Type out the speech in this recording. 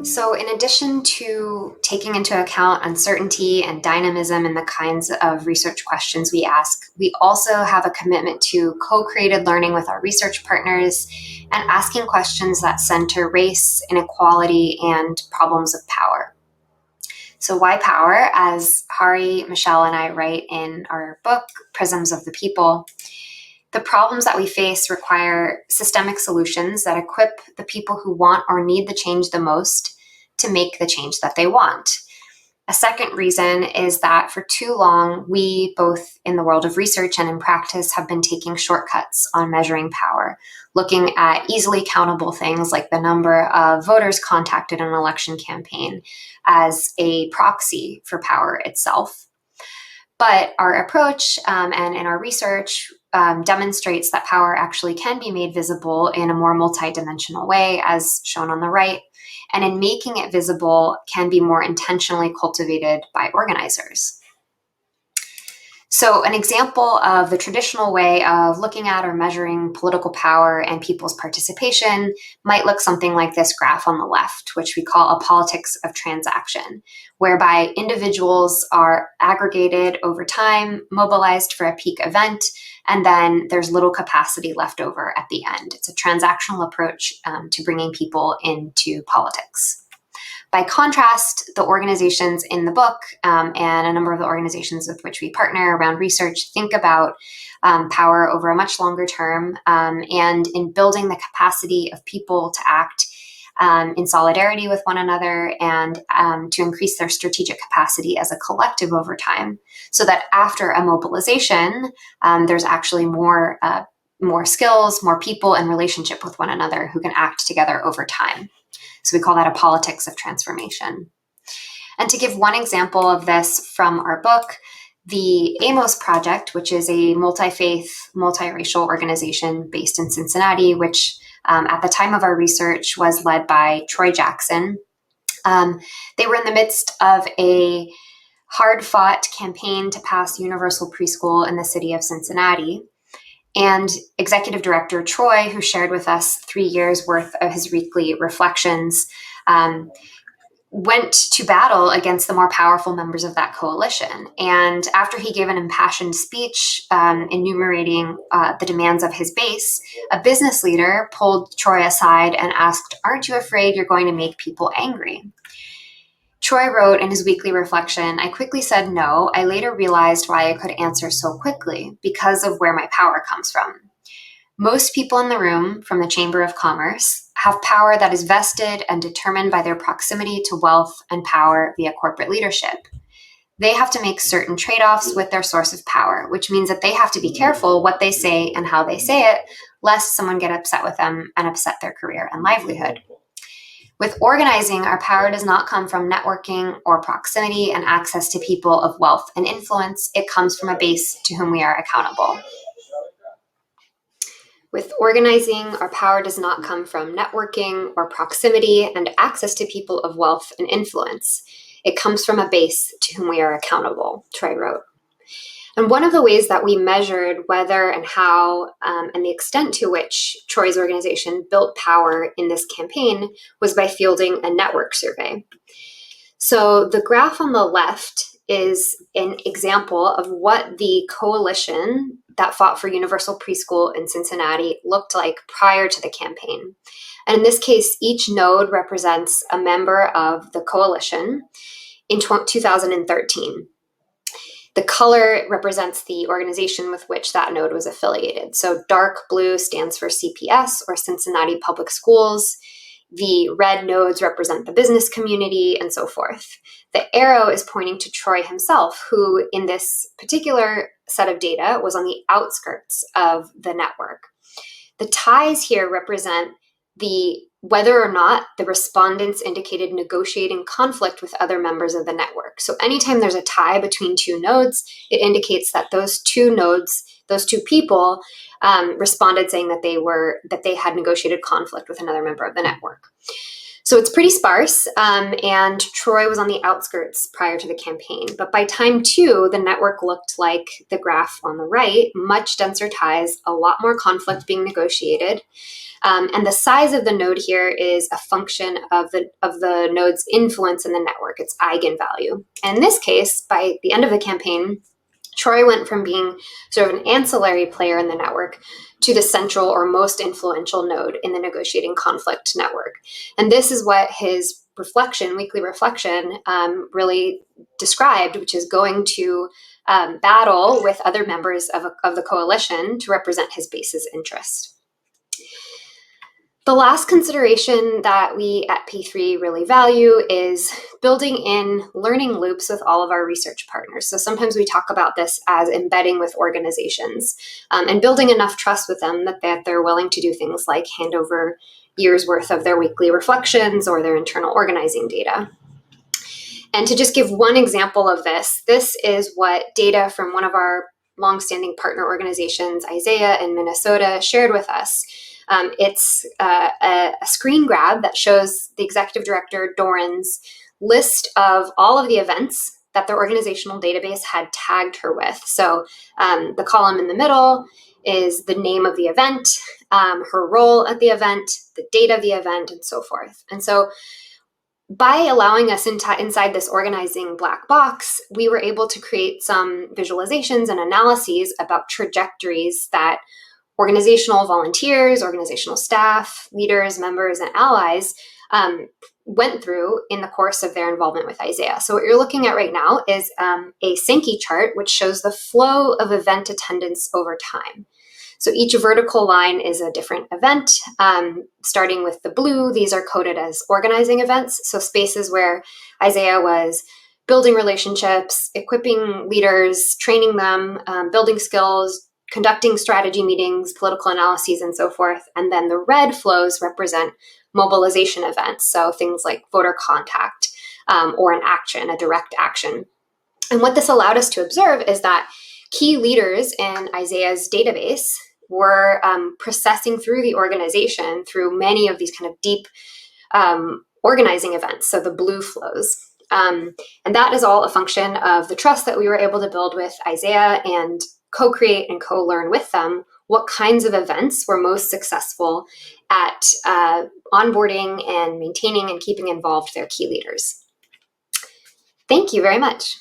So, in addition to taking into account uncertainty and dynamism in the kinds of research questions we ask, we also have a commitment to co created learning with our research partners and asking questions that center race, inequality, and problems of power. So, why power? As Hahrie, Michelle, and I write in our book, Prisms of the People, the problems that we face require systemic solutions that equip the people who want or need the change the most to make the change that they want. A second reason is that for too long, we, both in the world of research and in practice, have been taking shortcuts on measuring power, looking at easily countable things like the number of voters contacted in an election campaign as a proxy for power itself. But our approach and in our research demonstrates that power actually can be made visible in a more multidimensional way, as shown on the right, and in making it visible can be more intentionally cultivated by organizers. So an example of the traditional way of looking at or measuring political power and people's participation might look something like this graph on the left, which we call a politics of transaction, whereby individuals are aggregated over time, mobilized for a peak event, and then there's little capacity left over at the end. It's a transactional approach to bringing people into politics. By contrast, the organizations in the book and a number of the organizations with which we partner around research think about power over a much longer term and in building the capacity of people to act in solidarity with one another and to increase their strategic capacity as a collective over time, so that after a mobilization, there's actually more skills, more people in relationship with one another who can act together over time. So we call that a politics of transformation. And to give one example of this from our book, the AMOS Project, which is a multi-faith, multiracial organization based in Cincinnati, which at the time of our research was led by Troy Jackson. They were in the midst of a hard-fought campaign to pass universal preschool in the city of Cincinnati. And Executive Director Troy, who shared with us 3 years worth of his weekly reflections, went to battle against the more powerful members of that coalition. And after he gave an impassioned speech enumerating the demands of his base, a business leader pulled Troy aside and asked, "Aren't you afraid you're going to make people angry?" Troy wrote in his weekly reflection, "I quickly said no. I later realized why I could answer so quickly, because of where my power comes from. Most people in the room from the Chamber of Commerce have power that is vested and determined by their proximity to wealth and power via corporate leadership. They have to make certain trade-offs with their source of power, which means that they have to be careful what they say and how they say it, lest someone get upset with them and upset their career and livelihood. With organizing, our power does not come from networking or proximity and access to people of wealth and influence. It comes from a base to whom we are accountable." With organizing, our power does not come from networking or proximity and access to people of wealth and influence. It comes from a base to whom we are accountable, Troy wrote. And one of the ways that we measured whether and how and the extent to which Troy's organization built power in this campaign was by fielding a network survey. So the graph on the left is an example of what the coalition that fought for universal preschool in Cincinnati looked like prior to the campaign. And in this case, each node represents a member of the coalition in 2013. The color represents the organization with which that node was affiliated. So dark blue stands for CPS, or Cincinnati Public Schools. The red nodes represent the business community, and so forth. The arrow is pointing to Troy himself, who in this particular set of data was on the outskirts of the network. The ties here represent whether or not the respondents indicated negotiating conflict with other members of the network. So anytime there's a tie between two nodes, it indicates that those two nodes, those two people, responded saying that they had negotiated conflict with another member of the network. So it's pretty sparse, and Troy was on the outskirts prior to the campaign. But by time 2, the network looked like the graph on the right, much denser ties, a lot more conflict being negotiated. And the size of the node here is a function of the node's influence in the network, its eigenvalue. And in this case, by the end of the campaign, Troy went from being sort of an ancillary player in the network to the central or most influential node in the negotiating conflict network. And this is what his weekly reflection, really described, which is going to battle with other members of the coalition to represent his base's interest. The last consideration that we at P3 really value is building in learning loops with all of our research partners. So sometimes we talk about this as embedding with organizations, and building enough trust with them that they're willing to do things like hand over years worth of their weekly reflections or their internal organizing data. And to just give one example of this is what data from one of our longstanding partner organizations, Isaiah in Minnesota, shared with us. It's a screen grab that shows the executive director, Doran's, list of all of the events that their organizational database had tagged her with. So the column in the middle is the name of the event, her role at the event, the date of the event, and so forth. And so by allowing us inside this organizing black box, we were able to create some visualizations and analyses about trajectories that organizational volunteers, organizational staff, leaders, members, and allies went through in the course of their involvement with Isaiah. So what you're looking at right now is a Sankey chart, which shows the flow of event attendance over time. So each vertical line is a different event. Starting with the blue, these are coded as organizing events. So spaces where Isaiah was building relationships, equipping leaders, training them, building skills, conducting strategy meetings, political analyses, and so forth. And then the red flows represent mobilization events. So things like voter contact, or an action, a direct action. And what this allowed us to observe is that key leaders in Isaiah's database were processing through the organization through many of these kind of deep organizing events, so the blue flows. And that is all a function of the trust that we were able to build with Isaiah and co-create and co-learn with them what kinds of events were most successful at onboarding and maintaining and keeping involved their key leaders. Thank you very much.